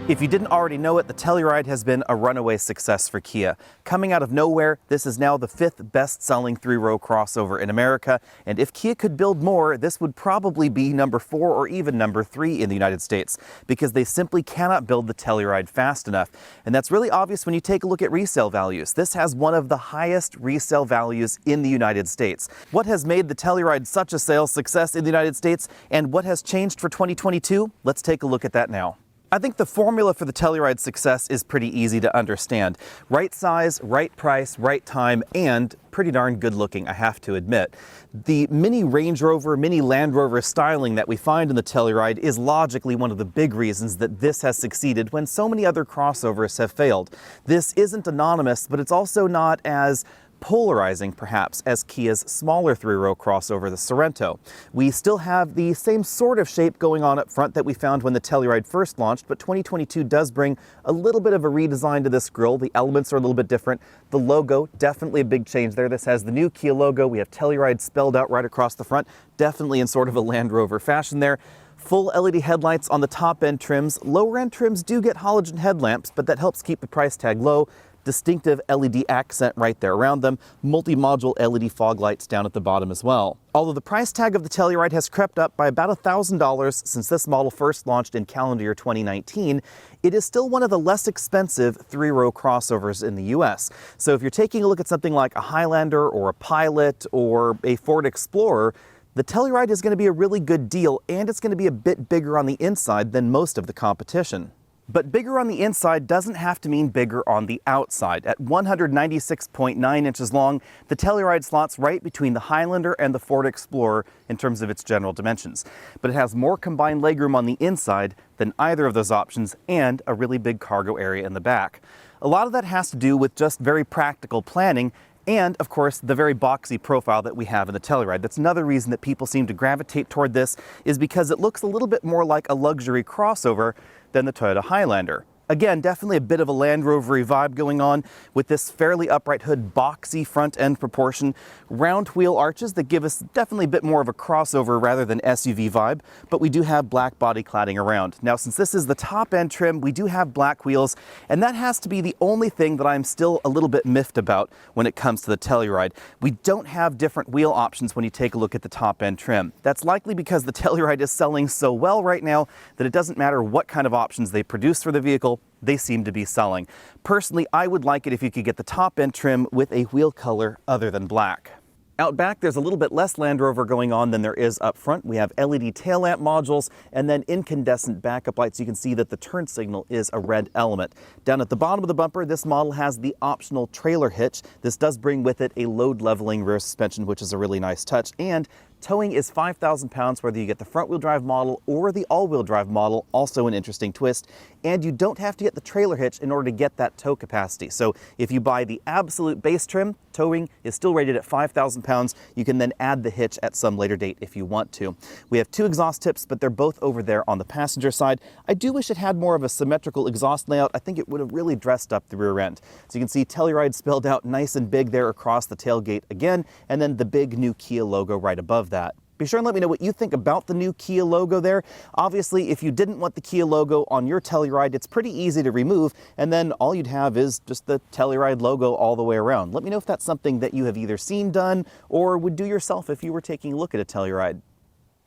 If you didn't already know it, the Telluride has been a runaway success for Kia. Coming out of nowhere, this is now the 5th best-selling three-row crossover in America, and if Kia could build more, this would probably be number 4 or even number 3 in the United States, because they simply cannot build the Telluride fast enough. And that's really obvious when you take a look at resale values. This has one of the highest resale values in the United States. What has made the Telluride such a sales success in the United States, and what has changed for 2022? Let's take a look at that now. I think the formula for the Telluride's success is pretty easy to understand. Right size, right price, right time, and pretty darn good looking, I have to admit. The mini Range Rover, mini Land Rover styling that we find in the Telluride is logically one of the big reasons that this has succeeded when so many other crossovers have failed. This isn't anonymous, but it's also not as polarizing, perhaps, as Kia's smaller three-row crossover, the Sorento. We still have the same sort of shape going on up front that we found when the Telluride first launched, but 2022 does bring a little bit of a redesign to this grille. The elements are a little bit different. The logo, definitely a big change there. This has the new Kia logo. We have Telluride spelled out right across the front, definitely in sort of a Land Rover fashion there. Full LED headlights on the top-end trims. Lower-end trims do get halogen headlamps, but that helps keep the price tag low. Distinctive LED accent right there around them, multi-module LED fog lights down at the bottom as well. Although the price tag of the Telluride has crept up by about $1,000 since this model first launched in calendar year 2019, it is still one of the less expensive three-row crossovers in the US. So if you're taking a look at something like a Highlander or a Pilot or a Ford Explorer, the Telluride is going to be a really good deal, and it's going to be a bit bigger on the inside than most of the competition. But bigger on the inside doesn't have to mean bigger on the outside. At 196.9 inches long, the Telluride slots right between the Highlander and the Ford Explorer in terms of its general dimensions. But it has more combined legroom on the inside than either of those options, and a really big cargo area in the back. A lot of that has to do with just very practical planning, and, of course, the very boxy profile that we have in the Telluride. That's another reason that people seem to gravitate toward this, is because it looks a little bit more like a luxury crossover than the Toyota Highlander. Again, definitely a bit of a Land Rover-y vibe going on with this fairly upright hood, boxy front end proportion, round wheel arches that give us definitely a bit more of a crossover rather than SUV vibe, but we do have black body cladding around. Now, since this is the top end trim, we do have black wheels, and that has to be the only thing that I'm still a little bit miffed about when it comes to the Telluride. We don't have different wheel options when you take a look at the top end trim. That's likely because the Telluride is selling so well right now that it doesn't matter what kind of options they produce for the vehicle, they seem to be selling. Personally, I would like it if you could get the top end trim with a wheel color other than black. Out back, there's a little bit less Land Rover going on than there is up front. We have LED tail lamp modules and then incandescent backup lights. You can see that the turn signal is a red element. Down at the bottom of the bumper, this model has the optional trailer hitch. This does bring with it a load leveling rear suspension, which is a really nice touch. And towing is 5,000 pounds, whether you get the front-wheel drive model or the all-wheel drive model, also an interesting twist. And you don't have to get the trailer hitch in order to get that tow capacity. So if you buy the absolute base trim, towing is still rated at 5,000 pounds. You can then add the hitch at some later date if you want to. We have 2 exhaust tips, but they're both over there on the passenger side. I do wish it had more of a symmetrical exhaust layout. I think it would have really dressed up the rear end. So you can see Telluride spelled out nice and big there across the tailgate again, and then the big new Kia logo right above that. Be sure and let me know what you think about the new Kia logo there. Obviously, if you didn't want the Kia logo on your Telluride, it's pretty easy to remove, and then all you'd have is just the Telluride logo all the way around. Let me know if that's something that you have either seen done or would do yourself if you were taking a look at a Telluride.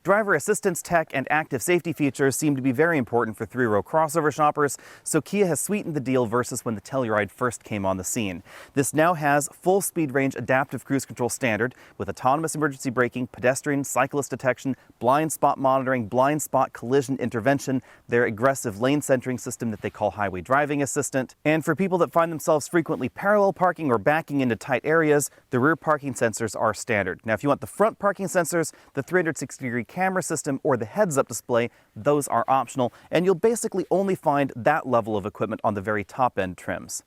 Driver assistance tech and active safety features seem to be very important for three-row crossover shoppers, so Kia has sweetened the deal versus when the Telluride first came on the scene. This now has full speed range adaptive cruise control standard with autonomous emergency braking, pedestrian, cyclist detection, blind spot monitoring, blind spot collision intervention, their aggressive lane centering system that they call Highway Driving Assistant. And for people that find themselves frequently parallel parking or backing into tight areas, the rear parking sensors are standard. Now, if you want the front parking sensors, the 360-degree camera system, or the heads-up display, those are optional, and you'll basically only find that level of equipment on the very top-end trims.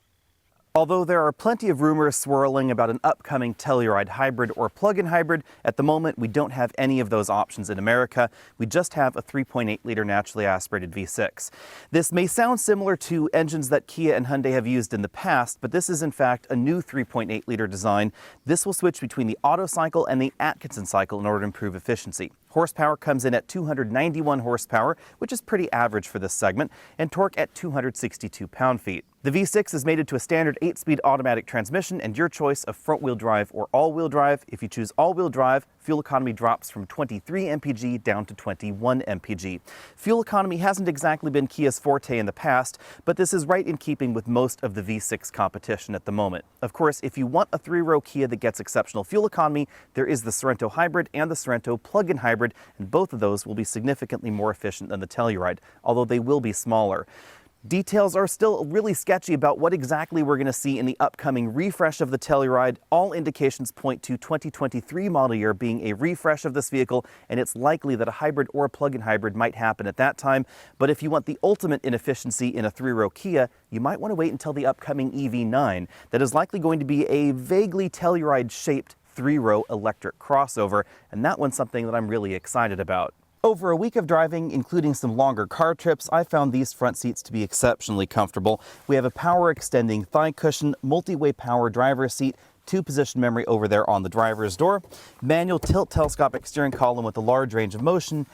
Although there are plenty of rumors swirling about an upcoming Telluride hybrid or plug-in hybrid, at the moment we don't have any of those options in America. We just have a 3.8-liter naturally aspirated V6. This may sound similar to engines that Kia and Hyundai have used in the past, but this is in fact a new 3.8-liter design. This will switch between the Otto cycle and the Atkinson cycle in order to improve efficiency. Horsepower comes in at 291 horsepower, which is pretty average for this segment, and torque at 262 pound-feet. The V6 is mated to a standard 8-speed automatic transmission and your choice of front-wheel drive or all-wheel drive. If you choose all-wheel drive, fuel economy drops from 23 mpg down to 21 mpg. Fuel economy hasn't exactly been Kia's forte in the past, but this is right in keeping with most of the V6 competition at the moment. Of course, if you want a 3-row Kia that gets exceptional fuel economy, there is the Sorento Hybrid and the Sorento plug-in hybrid, and both of those will be significantly more efficient than the Telluride, although they will be smaller. Details are still really sketchy about what exactly we're going to see in the upcoming refresh of the Telluride. All indications point to 2023 model year being a refresh of this vehicle, and it's likely that a hybrid or a plug-in hybrid might happen at that time. But if you want the ultimate in efficiency in a 3-row Kia, you might want to wait until the upcoming EV9 that is likely going to be a vaguely Telluride-shaped 3-row electric crossover, and that one's something that I'm really excited about. Over a week of driving, including some longer car trips, I found these front seats to be exceptionally comfortable. We have a power extending thigh cushion, multi-way power driver's seat, 2-position memory over there on the driver's door, manual tilt telescopic steering column with a large range of motion,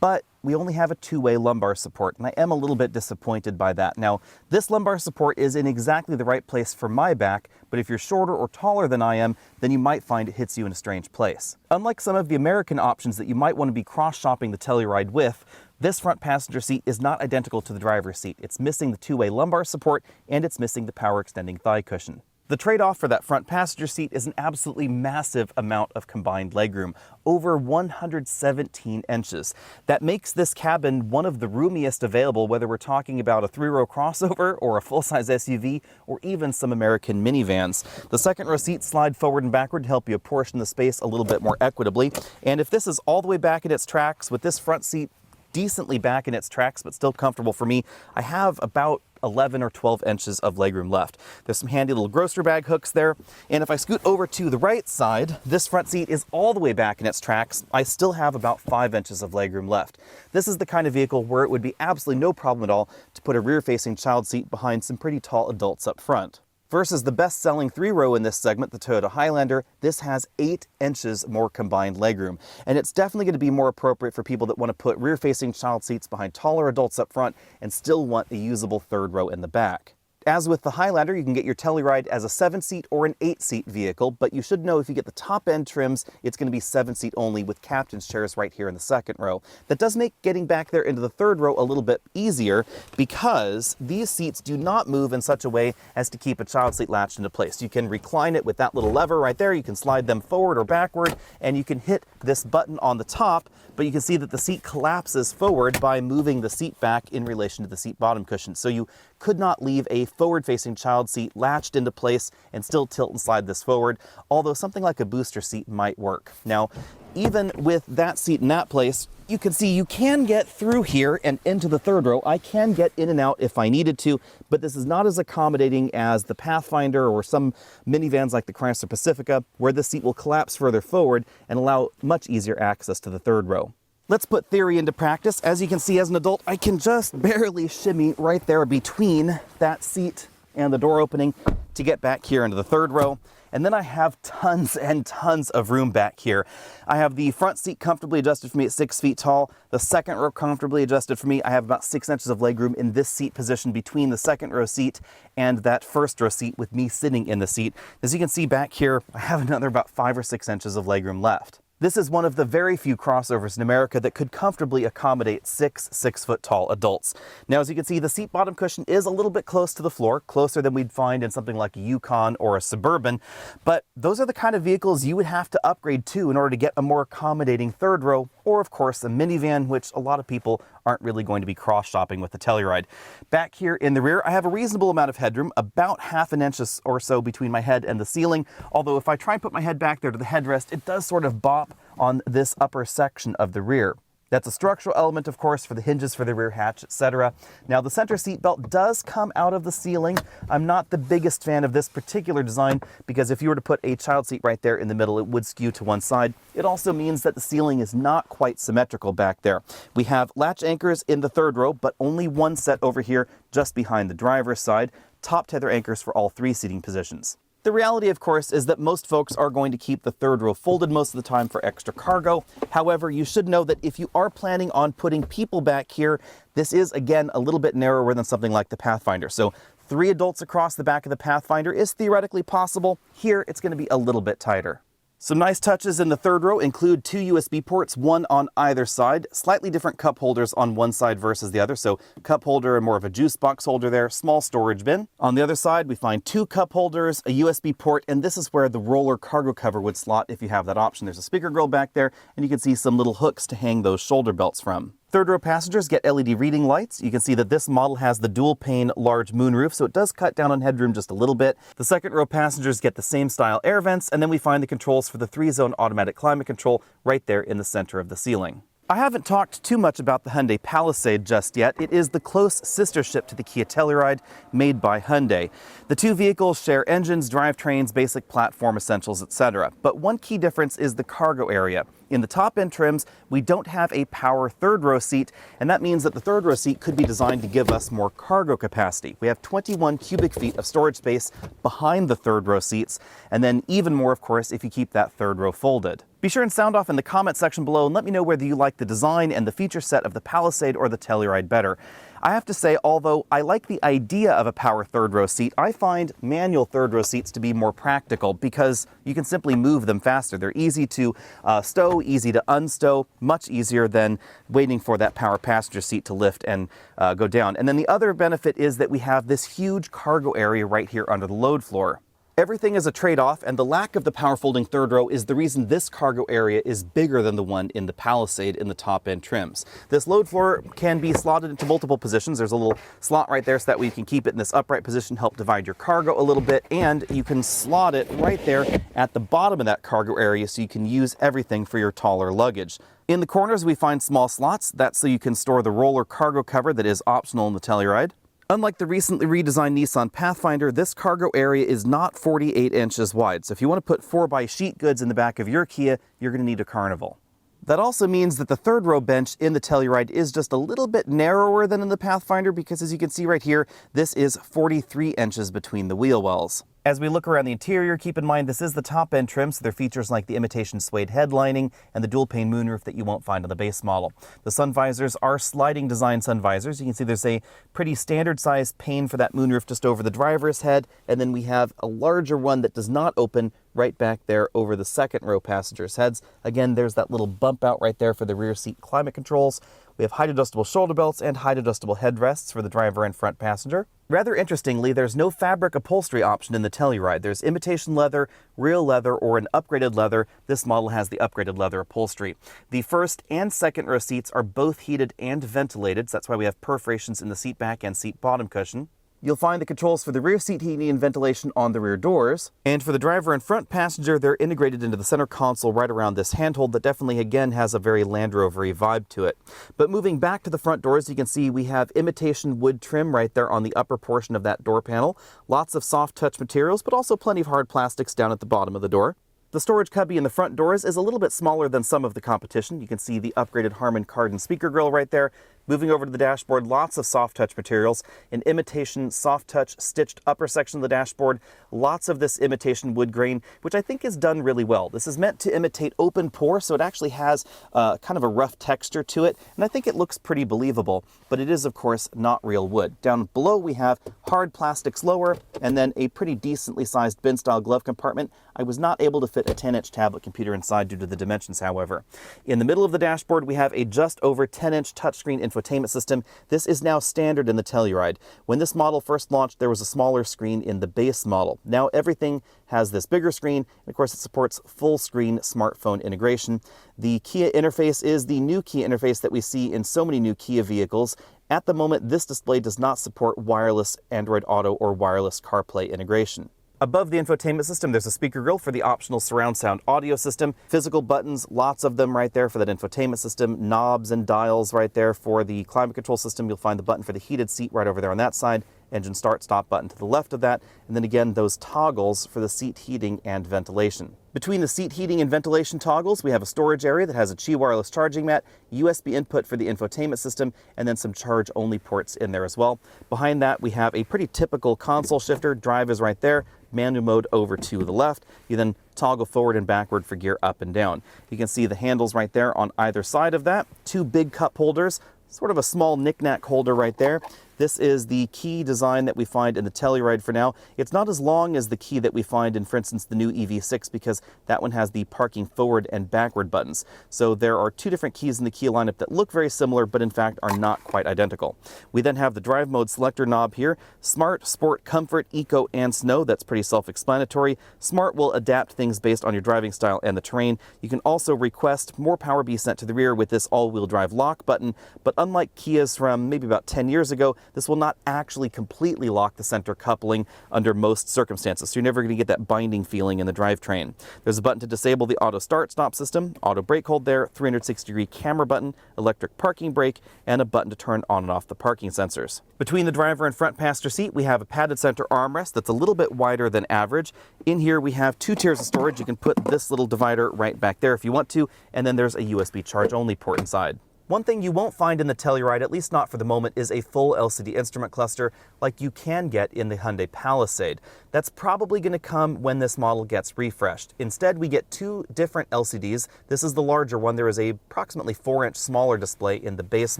but we only have a 2-way lumbar support, and I am a little bit disappointed by that. Now, this lumbar support is in exactly the right place for my back, but if you're shorter or taller than I am, then you might find it hits you in a strange place. Unlike some of the American options that you might want to be cross-shopping the Telluride with, this front passenger seat is not identical to the driver's seat. It's missing the 2-way lumbar support, and it's missing the power extending thigh cushion. The trade-off for that front passenger seat is an absolutely massive amount of combined legroom, over 117 inches. That makes this cabin one of the roomiest available, whether we're talking about a 3-row crossover or a full-size SUV or even some American minivans. The second-row seats slide forward and backward to help you apportion the space a little bit more equitably. And if this is all the way back in its tracks, with this front seat decently back in its tracks but still comfortable for me, I have about 11 or 12 inches of legroom left. There's some handy little grocery bag hooks there, and if I scoot over to the right side, this front seat is all the way back in its tracks. I still have about 5 inches of legroom left. This is the kind of vehicle where it would be absolutely no problem at all to put a rear-facing child seat behind some pretty tall adults up front. Versus the best-selling 3-row in this segment, the Toyota Highlander, this has 8 inches more combined legroom. And it's definitely going to be more appropriate for people that want to put rear-facing child seats behind taller adults up front and still want a usable 3rd row in the back. As with the Highlander, you can get your Telluride as a 7-seat or an 8-seat vehicle, but you should know if you get the top-end trims, it's going to be 7-seat only with captain's chairs right here in the 2nd row. That does make getting back there into the 3rd row a little bit easier because these seats do not move in such a way as to keep a child seat latched into place. You can recline it with that little lever right there, you can slide them forward or backward, and you can hit this button on the top, but you can see that the seat collapses forward by moving the seat back in relation to the seat bottom cushion. So you could not leave a forward-facing child seat latched into place and still tilt and slide this forward, although something like a booster seat might work. Now, even with that seat in that place, you can see you can get through here and into the 3rd row. I can get in and out if I needed to, but this is not as accommodating as the Pathfinder or some minivans like the Chrysler Pacifica, where the seat will collapse further forward and allow much easier access to the 3rd row. Let's put theory into practice. As you can see, as an adult, I can just barely shimmy right there between that seat and the door opening to get back here into the 3rd row. And then I have tons and tons of room back here. I have the front seat comfortably adjusted for me at 6 feet tall. The 2nd row comfortably adjusted for me. I have about 6 inches of legroom in this seat position between the 2nd row seat and that 1st row seat with me sitting in the seat. As you can see back here, I have another about 5 or 6 inches of legroom left. This is one of the very few crossovers in America that could comfortably accommodate 6 6-foot-tall adults. Now, as you can see, the seat bottom cushion is a little bit close to the floor, closer than we'd find in something like a Yukon or a Suburban, but those are the kind of vehicles you would have to upgrade to in order to get a more accommodating 3rd row, or of course a minivan, which a lot of people aren't really going to be cross-shopping with the Telluride. Back here in the rear, I have a reasonable amount of headroom, about ½ an inch or so between my head and the ceiling, although if I try and put my head back there to the headrest, it does sort of bop on this upper section of the rear. That's a structural element, of course, for the hinges for the rear hatch, etc. Now, the center seat belt does come out of the ceiling. I'm not the biggest fan of this particular design because if you were to put a child seat right there in the middle, it would skew to one side. It also means that the ceiling is not quite symmetrical back there. We have latch anchors in the 3rd row, but only one set over here just behind the driver's side. Top tether anchors for all 3 seating positions. The reality, of course, is that most folks are going to keep the third row folded most of the time for extra cargo. However, you should know that if you are planning on putting people back here, this is, again, a little bit narrower than something like the Pathfinder. So 3 adults across the back of the Pathfinder is theoretically possible. Here, it's going to be a little bit tighter. Some nice touches in the third row include 2 USB ports, one on either side, slightly different cup holders on one side versus the other. So cup holder and more of a juice box holder there, small storage bin. On the other side, we find 2 cup holders, a USB port, and this is where the roller cargo cover would slot if you have that option. There's a speaker grill back there, and you can see some little hooks to hang those shoulder belts from. Third row passengers get LED reading lights. You can see that this model has the dual pane large moonroof, so it does cut down on headroom just a little bit. The second row passengers get the same style air vents, and then we find the controls for the 3-zone automatic climate control right there in the center of the ceiling. I haven't talked too much about the Hyundai Palisade just yet. It is the close sister ship to the Kia Telluride, made by Hyundai. The 2 vehicles share engines, drivetrains, basic platform essentials, etc. But one key difference is the cargo area. In the top-end trims, we don't have a power third row seat, and that means that the third row seat could be designed to give us more cargo capacity. We have 21 cubic feet of storage space behind the third row seats, and then even more, of course, if you keep that third row folded. Be sure and sound off in the comment section below and let me know whether you like the design and the feature set of the Palisade or the Telluride better. I have to say, although I like the idea of a power third row seat, I find manual third row seats to be more practical because you can simply move them faster. They're easy to stow, easy to unstow, much easier than waiting for that power passenger seat to lift and go down. And then the other benefit is that we have this huge cargo area right here under the load floor. Everything is a trade-off, and the lack of the power folding third row is the reason this cargo area is bigger than the one in the Palisade in the top-end trims. This load floor can be slotted into multiple positions. There's a little slot right there so that way you can keep it in this upright position, help divide your cargo a little bit, and you can slot it right there at the bottom of that cargo area so you can use everything for your taller luggage. In the corners, we find small slots. That's so you can store the roller cargo cover that is optional in the Telluride. Unlike the recently redesigned Nissan Pathfinder, this cargo area is not 48 inches wide. So if you want to put 4x sheet goods in the back of your Kia, you're going to need a Carnival. That also means that the third row bench in the Telluride is just a little bit narrower than in the Pathfinder because, as you can see right here, this is 43 inches between the wheel wells. As we look around the interior, keep in mind this is the top-end trim, so there are features like the imitation suede headlining and the dual-pane moonroof that you won't find on the base model. The sun visors are sliding design sun visors. You can see there's a pretty standard-sized pane for that moonroof just over the driver's head, and then we have a larger one that does not open right back there over the second row passengers' heads. Again, there's that little bump out right there for the rear seat climate controls. We have height-adjustable shoulder belts and height-adjustable headrests for the driver and front passenger. Rather interestingly, there's no fabric upholstery option in the Telluride. There's imitation leather, real leather, or an upgraded leather. This model has the upgraded leather upholstery. The first and second row seats are both heated and ventilated, so that's why we have perforations in the seat back and seat bottom cushion. You'll find the controls for the rear seat heating and ventilation on the rear doors. And for the driver and front passenger, they're integrated into the center console right around this handhold that definitely, again, has a very Land Rover-y vibe to it. But moving back to the front doors, you can see we have imitation wood trim right there on the upper portion of that door panel. Lots of soft touch materials, but also plenty of hard plastics down at the bottom of the door. The storage cubby in the front doors is a little bit smaller than some of the competition. You can see the upgraded Harman Kardon speaker grille right there. Moving over to the dashboard, lots of soft touch materials, an imitation soft touch stitched upper section of the dashboard, lots of this imitation wood grain, which I think is done really well. This is meant to imitate open pore, so it actually has kind of a rough texture to it, and I think it looks pretty believable, but it is, of course, not real wood. Down below, we have hard plastics lower, and then a pretty decently sized bin-style glove compartment. I was not able to fit a 10-inch tablet computer inside due to the dimensions, however. In the middle of the dashboard, we have a just over 10-inch touchscreen infotainment system. This is now standard in the Telluride. When this model first launched, there was a smaller screen in the base model. Now everything has this bigger screen, and of course it supports full-screen smartphone integration. The Kia interface is the new Kia interface that we see in so many new Kia vehicles. At the moment, this display does not support wireless Android Auto or wireless CarPlay integration. Above the infotainment system, there's a speaker grille for the optional surround sound audio system. Physical buttons, lots of them right there for that infotainment system. Knobs and dials right there for the climate control system. You'll find the button for the heated seat right over there on that side. Engine start, stop button to the left of that. And then again, those toggles for the seat heating and ventilation. Between the seat heating and ventilation toggles, we have a storage area that has a Qi wireless charging mat, USB input for the infotainment system, and then some charge-only ports in there as well. Behind that, we have a pretty typical console shifter. Drive is right there. manual mode over to the left. You then toggle forward and backward for gear up and down. You can see the handles right there on either side of that. Two big cup holders, sort of a small knick-knack holder right there. This is the key design that we find in the Telluride for now. It's not as long as the key that we find in, for instance, the new EV6, because that one has the parking forward and backward buttons. So there are two different keys in the Kia lineup that look very similar, but in fact are not quite identical. We then have the drive mode selector knob here. Smart, Sport, Comfort, Eco, and Snow. That's pretty self-explanatory. Smart will adapt things based on your driving style and the terrain. You can also request more power be sent to the rear with this all-wheel drive lock button, but unlike Kias from maybe about 10 years ago, this will not actually completely lock the center coupling under most circumstances, so you're never going to get that binding feeling in the drivetrain. There's a button to disable the auto start-stop system, auto brake hold there, 360-degree camera button, electric parking brake, and a button to turn on and off the parking sensors. Between the driver and front passenger seat, we have a padded center armrest that's a little bit wider than average. In here, we have 2 tiers of storage. You can put this little divider right back there if you want to, and then there's a USB charge-only port inside. One thing you won't find in the Telluride, at least not for the moment, is a full LCD instrument cluster like you can get in the Hyundai Palisade. That's probably going to come when this model gets refreshed. Instead, we get 2 different LCDs. This is the larger one. There is a approximately 4-inch smaller display in the base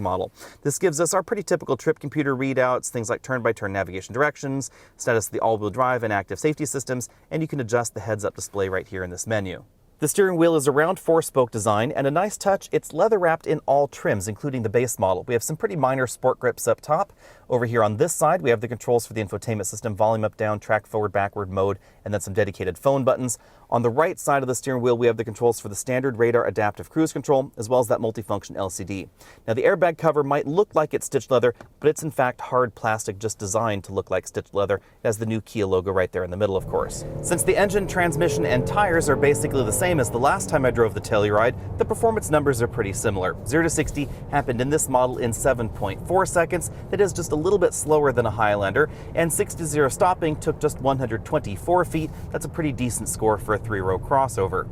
model. This gives us our pretty typical trip computer readouts, things like turn-by-turn navigation directions, status of the all-wheel drive and active safety systems, and you can adjust the heads-up display right here in this menu. The steering wheel is a round 4-spoke design, and a nice touch, it's leather wrapped in all trims, including the base model. We have some pretty minor sport grips up top. Over here on this side, we have the controls for the infotainment system, volume up, down, track forward, backward mode, and then some dedicated phone buttons. On the right side of the steering wheel, we have the controls for the standard radar adaptive cruise control, as well as that multifunction LCD. Now, the airbag cover might look like it's stitched leather, but it's in fact hard plastic, just designed to look like stitched leather. It has the new Kia logo right there in the middle, of course. Since the engine, transmission, and tires are basically the same as the last time I drove the Telluride, the performance numbers are pretty similar. 0 to 60 happened in this model in 7.4 seconds. That is just a little bit slower than a Highlander, and 6 to 0 stopping took just 124 feet. That's a pretty decent score for a 3-row crossover.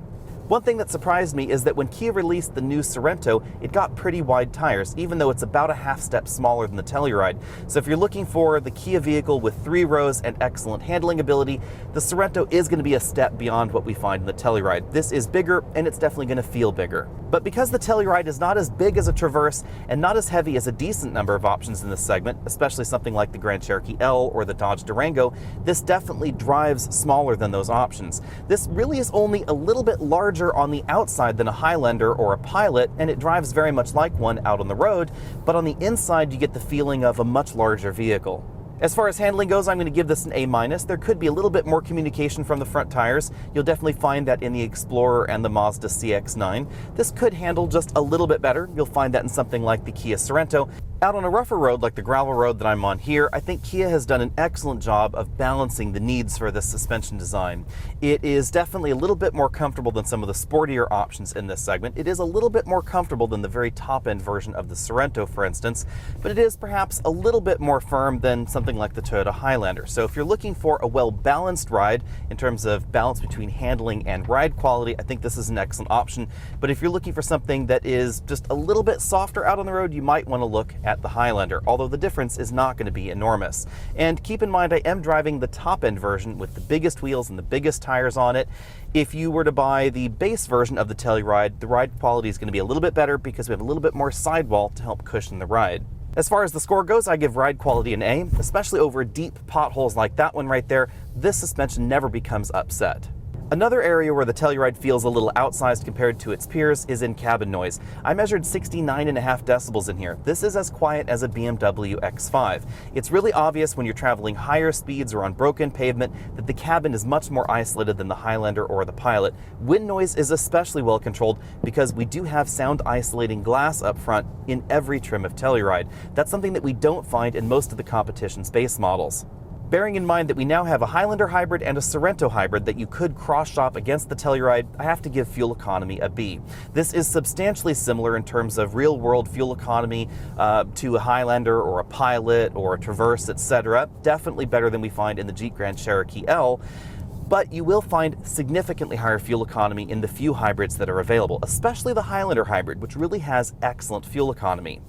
One thing that surprised me is that when Kia released the new Sorento, it got pretty wide tires, even though it's about a half step smaller than the Telluride. So if you're looking for the Kia vehicle with 3 rows and excellent handling ability, the Sorento is going to be a step beyond what we find in the Telluride. This is bigger, and it's definitely going to feel bigger. But because the Telluride is not as big as a Traverse and not as heavy as a decent number of options in this segment, especially something like the Grand Cherokee L or the Dodge Durango, this definitely drives smaller than those options. This really is only a little bit larger on the outside than a Highlander or a Pilot, and it drives very much like one out on the road, but on the inside you get the feeling of a much larger vehicle. As far as handling goes, I'm going to give this an A-. There could be a little bit more communication from the front tires. You'll definitely find that in the Explorer and the Mazda CX-9. This could handle just a little bit better. You'll find that in something like the Kia Sorento. Out on a rougher road like the gravel road that I'm on here, I think Kia has done an excellent job of balancing the needs for this suspension design. It is definitely a little bit more comfortable than some of the sportier options in this segment. It is a little bit more comfortable than the very top-end version of the Sorento, for instance, but it is perhaps a little bit more firm than something like the Toyota Highlander. So if you're looking for a well-balanced ride in terms of balance between handling and ride quality, I think this is an excellent option. But if you're looking for something that is just a little bit softer out on the road, you might want to look at the Highlander, although the difference is not going to be enormous. And keep in mind, I am driving the top-end version with the biggest wheels and the biggest tires on it. If you were to buy the base version of the Telluride, the ride quality is going to be a little bit better because we have a little bit more sidewall to help cushion the ride. As far as the score goes, I give ride quality an A, especially over deep potholes like that one right there. This suspension never becomes upset. Another area where the Telluride feels a little outsized compared to its peers is in cabin noise. I measured 69.5 decibels in here. This is as quiet as a BMW X5. It's really obvious when you're traveling higher speeds or on broken pavement that the cabin is much more isolated than the Highlander or the Pilot. Wind noise is especially well controlled because we do have sound isolating glass up front in every trim of Telluride. That's something that we don't find in most of the competition's base models. Bearing in mind that we now have a Highlander hybrid and a Sorento hybrid that you could cross-shop against the Telluride, I have to give fuel economy a B. This is substantially similar in terms of real-world fuel economy to a Highlander or a Pilot or a Traverse, etc. Definitely better than we find in the Jeep Grand Cherokee L. But you will find significantly higher fuel economy in the few hybrids that are available, especially the Highlander hybrid, which really has excellent fuel economy.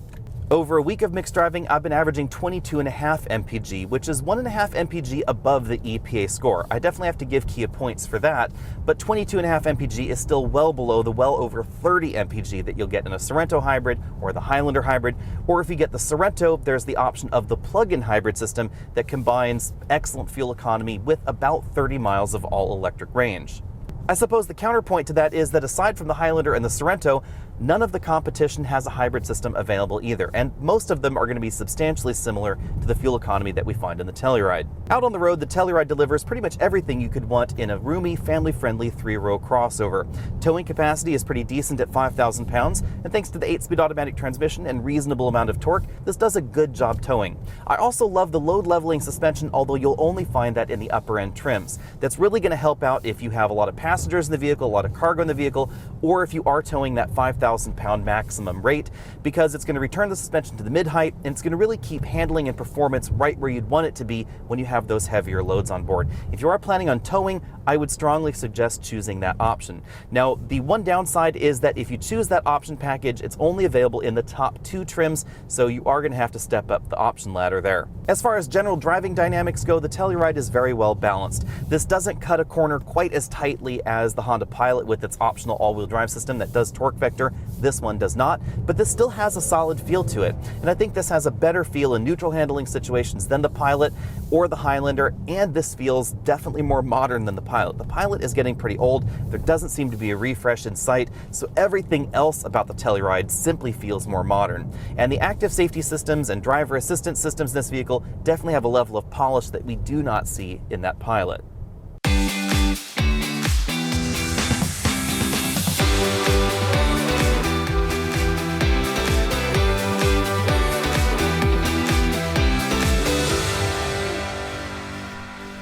Over a week of mixed driving, I've been averaging 22.5 mpg, which is 1.5 mpg above the EPA score. I definitely have to give Kia points for that, but 22.5 mpg is still well below the well over 30 mpg that you'll get in a Sorento hybrid or the Highlander hybrid, or if you get the Sorento, there's the option of the plug-in hybrid system that combines excellent fuel economy with about 30 miles of all-electric range. I suppose the counterpoint to that is that aside from the Highlander and the Sorento, none of the competition has a hybrid system available either, and most of them are going to be substantially similar to the fuel economy that we find in the Telluride. Out on the road, the Telluride delivers pretty much everything you could want in a roomy, family-friendly 3-row crossover. Towing capacity is pretty decent at 5,000 pounds, and thanks to the 8-speed automatic transmission and reasonable amount of torque, this does a good job towing. I also love the load leveling suspension, although you'll only find that in the upper end trims. That's really going to help out if you have a lot of passengers in the vehicle, a lot of cargo in the vehicle, or if you are towing that 5,000 pound maximum rate, because it's going to return the suspension to the mid-height, and it's going to really keep handling and performance right where you'd want it to be when you have those heavier loads on board. If you are planning on towing, I would strongly suggest choosing that option. Now, the one downside is that if you choose that option package, it's only available in the top 2 trims, so you are going to have to step up the option ladder there. As far as general driving dynamics go, the Telluride is very well balanced. This doesn't cut a corner quite as tightly as the Honda Pilot with its optional all-wheel drive system that does torque vector. This one does not, but this still has a solid feel to it. And I think this has a better feel in neutral handling situations than the Pilot or the Highlander, and this feels definitely more modern than the Pilot. The Pilot is getting pretty old. There doesn't seem to be a refresh in sight, so everything else about the Telluride simply feels more modern. And the active safety systems and driver assistance systems in this vehicle definitely have a level of polish that we do not see in that Pilot.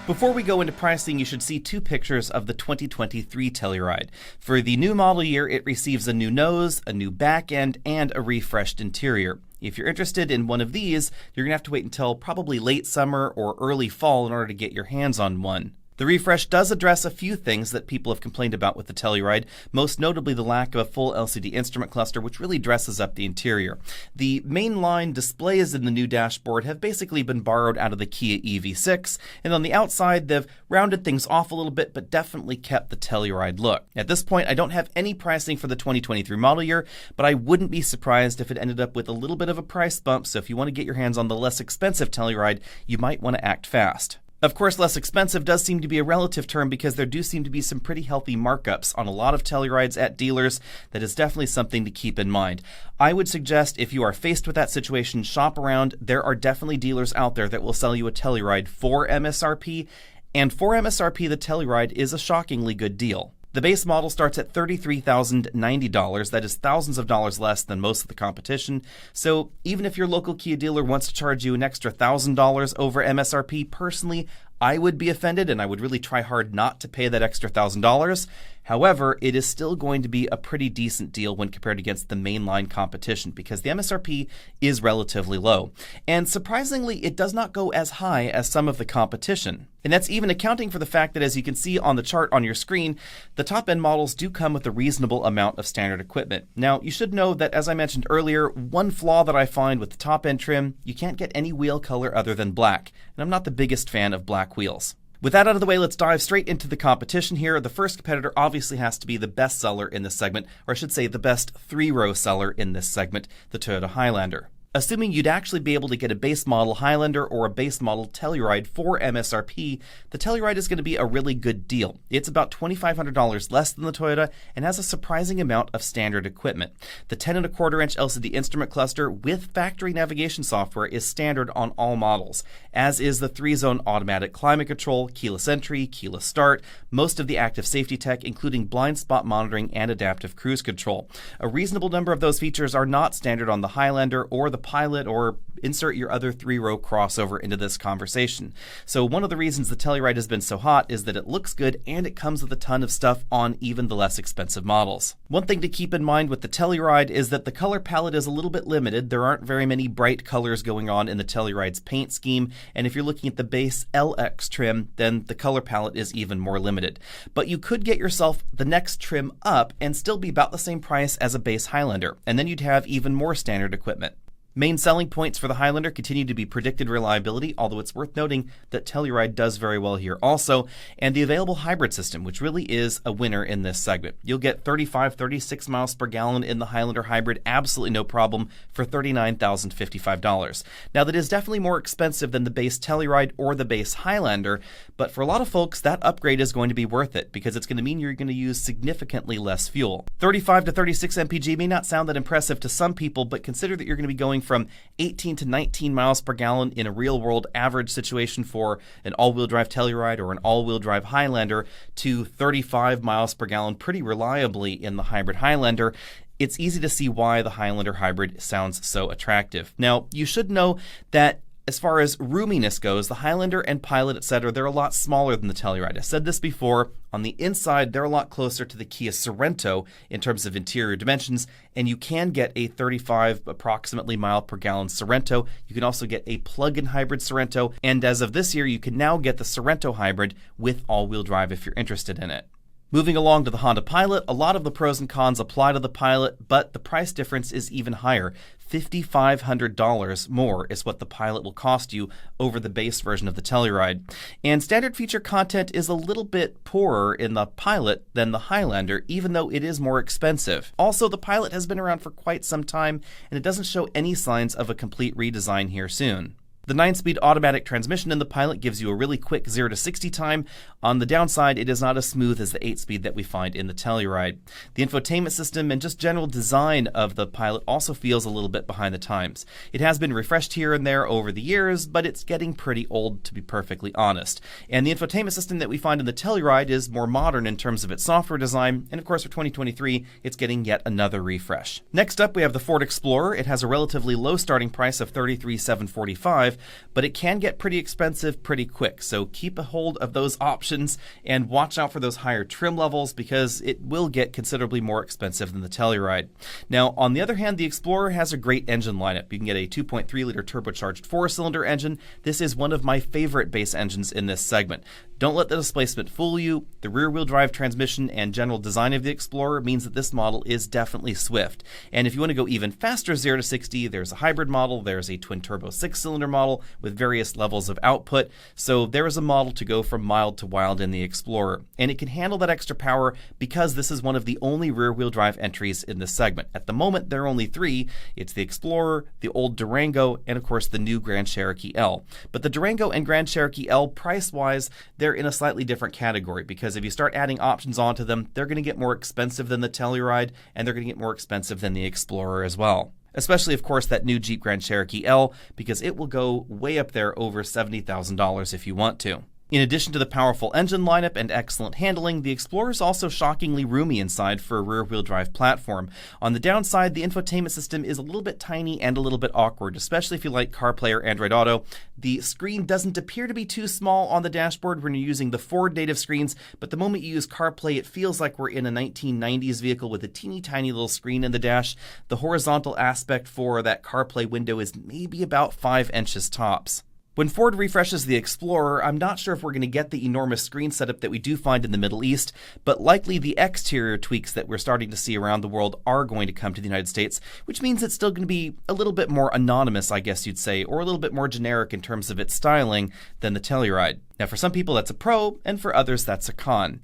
Before we go into pricing, you should see 2 pictures of the 2023 Telluride. For the new model year, it receives a new nose, a new back end, and a refreshed interior. If you're interested in one of these, you're going to have to wait until probably late summer or early fall in order to get your hands on one. The refresh does address a few things that people have complained about with the Telluride, most notably the lack of a full LCD instrument cluster, which really dresses up the interior. The mainline displays in the new dashboard have basically been borrowed out of the Kia EV6, and on the outside they've rounded things off a little bit, but definitely kept the Telluride look. At this point, I don't have any pricing for the 2023 model year, but I wouldn't be surprised if it ended up with a little bit of a price bump, so if you want to get your hands on the less expensive Telluride, you might want to act fast. Of course, less expensive does seem to be a relative term because there do seem to be some pretty healthy markups on a lot of Tellurides at dealers. That is definitely something to keep in mind. I would suggest if you are faced with that situation, shop around. There are definitely dealers out there that will sell you a Telluride for MSRP, and for MSRP, the Telluride is a shockingly good deal. The base model starts at $33,090. That is thousands of dollars less than most of the competition. So even if your local Kia dealer wants to charge you an extra $1,000 over MSRP, personally, I would be offended, and I would really try hard not to pay that extra $1,000. However, it is still going to be a pretty decent deal when compared against the mainline competition because the MSRP is relatively low. And surprisingly, it does not go as high as some of the competition. And that's even accounting for the fact that, as you can see on the chart on your screen, the top-end models do come with a reasonable amount of standard equipment. Now, you should know that, as I mentioned earlier, one flaw that I find with the top-end trim, you can't get any wheel color other than black. And I'm not the biggest fan of black wheels. With that out of the way, let's dive straight into the competition here. The first competitor obviously has to be the best seller in this segment, or I should say the best 3-row seller in this segment, the Toyota Highlander. Assuming you'd actually be able to get a base model Highlander or a base model Telluride for MSRP, the Telluride is going to be a really good deal. It's about $2,500 less than the Toyota and has a surprising amount of standard equipment. The 10.25-inch LCD instrument cluster with factory navigation software is standard on all models, as is the 3-zone automatic climate control, keyless entry, keyless start, most of the active safety tech, including blind spot monitoring and adaptive cruise control. A reasonable number of those features are not standard on the Highlander or the Pilot, or insert your other 3-row crossover into this conversation. So one of the reasons the Telluride has been so hot is that it looks good and it comes with a ton of stuff on even the less expensive models. One thing to keep in mind with the Telluride is that the color palette is a little bit limited. There aren't very many bright colors going on in the Telluride's paint scheme, and if you're looking at the base LX trim, then the color palette is even more limited. But you could get yourself the next trim up and still be about the same price as a base Highlander, and then you'd have even more standard equipment. Main selling points for the Highlander continue to be predicted reliability, although it's worth noting that Telluride does very well here also, and the available hybrid system, which really is a winner in this segment. You'll get 36 miles per gallon in the Highlander hybrid, absolutely no problem, for $39,055. Now, that is definitely more expensive than the base Telluride or the base Highlander, but for a lot of folks, that upgrade is going to be worth it because it's going to mean you're going to use significantly less fuel. 35 to 36 mpg may not sound that impressive to some people, but consider that you're going to be going from 18 to 19 miles per gallon in a real-world average situation for an all-wheel drive Telluride or an all-wheel drive Highlander to 35 miles per gallon pretty reliably in the hybrid Highlander. It's easy to see why the Highlander hybrid sounds so attractive. Now, you should know that as far as roominess goes, the Highlander and Pilot, etc., they're a lot smaller than the Telluride. I said this before. On the inside, they're a lot closer to the Kia Sorento in terms of interior dimensions, and you can get a 35 approximately mile per gallon Sorento. You can also get a plug-in hybrid Sorento, and as of this year, you can now get the Sorento hybrid with all-wheel drive if you're interested in it. Moving along to the Honda Pilot, a lot of the pros and cons apply to the Pilot, but the price difference is even higher. $5,500 more is what the Pilot will cost you over the base version of the Telluride. And standard feature content is a little bit poorer in the Pilot than the Highlander, even though it is more expensive. Also, the Pilot has been around for quite some time, and it doesn't show any signs of a complete redesign here soon. The 9-speed automatic transmission in the Pilot gives you a really quick 0 to 60 time. On the downside, it is not as smooth as the 8-speed that we find in the Telluride. The infotainment system and just general design of the Pilot also feels a little bit behind the times. It has been refreshed here and there over the years, but it's getting pretty old, to be perfectly honest. And the infotainment system that we find in the Telluride is more modern in terms of its software design, and of course for 2023, it's getting yet another refresh. Next up, we have the Ford Explorer. It has a relatively low starting price of $33,745, but it can get pretty expensive pretty quick, so keep a hold of those options and watch out for those higher trim levels because it will get considerably more expensive than the Telluride. Now, on the other hand, the Explorer has a great engine lineup. You can get a 2.3-liter turbocharged 4-cylinder engine. This is one of my favorite base engines in this segment. Don't let the displacement fool you. The rear-wheel drive transmission and general design of the Explorer means that this model is definitely swift. And if you want to go even faster 0 to 60, there's a hybrid model, there's a twin-turbo 6-cylinder model with various levels of output. So there is a model to go from mild to wild in the Explorer. And it can handle that extra power because this is one of the only rear-wheel drive entries in this segment. At the moment, there are only 3. It's the Explorer, the old Durango, and of course the new Grand Cherokee L. But the Durango and Grand Cherokee L, price-wise, they're in a slightly different category because if you start adding options onto them, they're going to get more expensive than the Telluride, and they're going to get more expensive than the Explorer as well. Especially, of course, that new Jeep Grand Cherokee L, because it will go way up there over $70,000 if you want to. In addition to the powerful engine lineup and excellent handling, the Explorer is also shockingly roomy inside for a rear-wheel drive platform. On the downside, the infotainment system is a little bit tiny and a little bit awkward, especially if you like CarPlay or Android Auto. The screen doesn't appear to be too small on the dashboard when you're using the Ford native screens, but the moment you use CarPlay, it feels like we're in a 1990s vehicle with a teeny tiny little screen in the dash. The horizontal aspect for that CarPlay window is maybe about 5 inches tops. When Ford refreshes the Explorer, I'm not sure if we're going to get the enormous screen setup that we do find in the Middle East, but likely the exterior tweaks that we're starting to see around the world are going to come to the United States, which means it's still going to be a little bit more anonymous, I guess you'd say, or a little bit more generic in terms of its styling than the Telluride. Now, for some people that's a pro, and for others that's a con.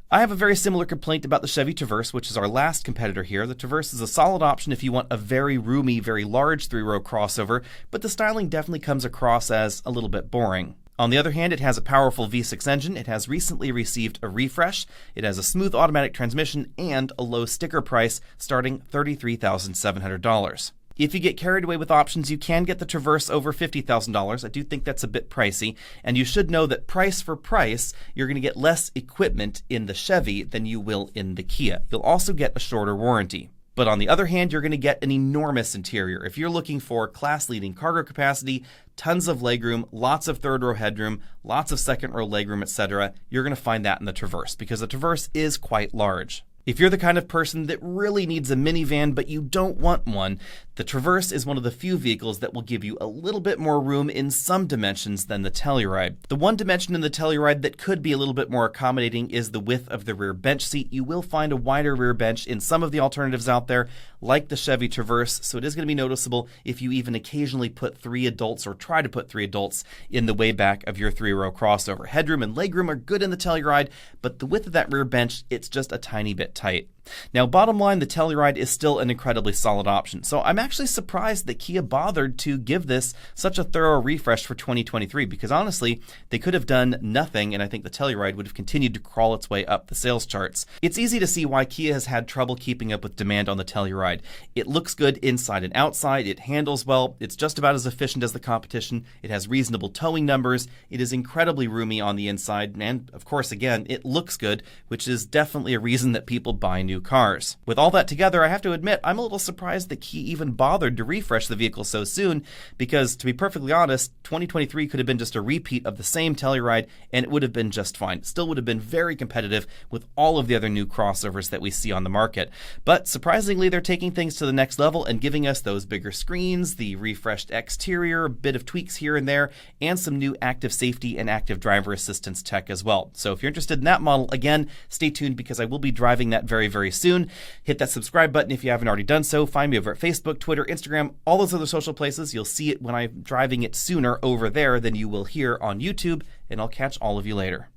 I have a very similar complaint about the Chevy Traverse, which is our last competitor here. The Traverse is a solid option if you want a very roomy, very large 3-row crossover, but the styling definitely comes across as a little bit boring. On the other hand, it has a powerful V6 engine, it has recently received a refresh, it has a smooth automatic transmission, and a low sticker price starting $33,700. If you get carried away with options, you can get the Traverse over $50,000. I do think that's a bit pricey, and you should know that price for price, you're going to get less equipment in the Chevy than you will in the Kia. You'll also get a shorter warranty. But on the other hand, you're going to get an enormous interior. If you're looking for class-leading cargo capacity, tons of legroom, lots of third-row headroom, lots of second-row legroom, etc., you're going to find that in the Traverse, because the Traverse is quite large. If you're the kind of person that really needs a minivan but you don't want one, The Traverse is one of the few vehicles that will give you a little bit more room in some dimensions than the Telluride. The one dimension in the Telluride that could be a little bit more accommodating is the width of the rear bench seat. You will find a wider rear bench in some of the alternatives out there, like the Chevy Traverse, so it is going to be noticeable if you even occasionally put 3 adults or try to put 3 adults in the way back of your 3-row crossover. Headroom and legroom are good in the Telluride, but the width of that rear bench, it's just a tiny bit tight. Now, bottom line, the Telluride is still an incredibly solid option. So I'm actually surprised that Kia bothered to give this such a thorough refresh for 2023, because honestly, they could have done nothing, and I think the Telluride would have continued to crawl its way up the sales charts. It's easy to see why Kia has had trouble keeping up with demand on the Telluride. It looks good inside and outside, it handles well, it's just about as efficient as the competition, it has reasonable towing numbers, it is incredibly roomy on the inside, and of course, again, it looks good, which is definitely a reason that people buy new cars. With all that together, I have to admit, I'm a little surprised that Kia even bothered to refresh the vehicle so soon, because to be perfectly honest, 2023 could have been just a repeat of the same Telluride, and it would have been just fine. It still would have been very competitive with all of the other new crossovers that we see on the market. But surprisingly, they're taking things to the next level and giving us those bigger screens, the refreshed exterior, a bit of tweaks here and there, and some new active safety and active driver assistance tech as well. So if you're interested in that model, again, stay tuned because I will be driving that very, very soon. Hit that subscribe button if you haven't already done so. Find me over at Facebook, Twitter, Instagram, all those other social places. You'll see it when I'm driving it sooner over there than you will here on YouTube, and I'll catch all of you later.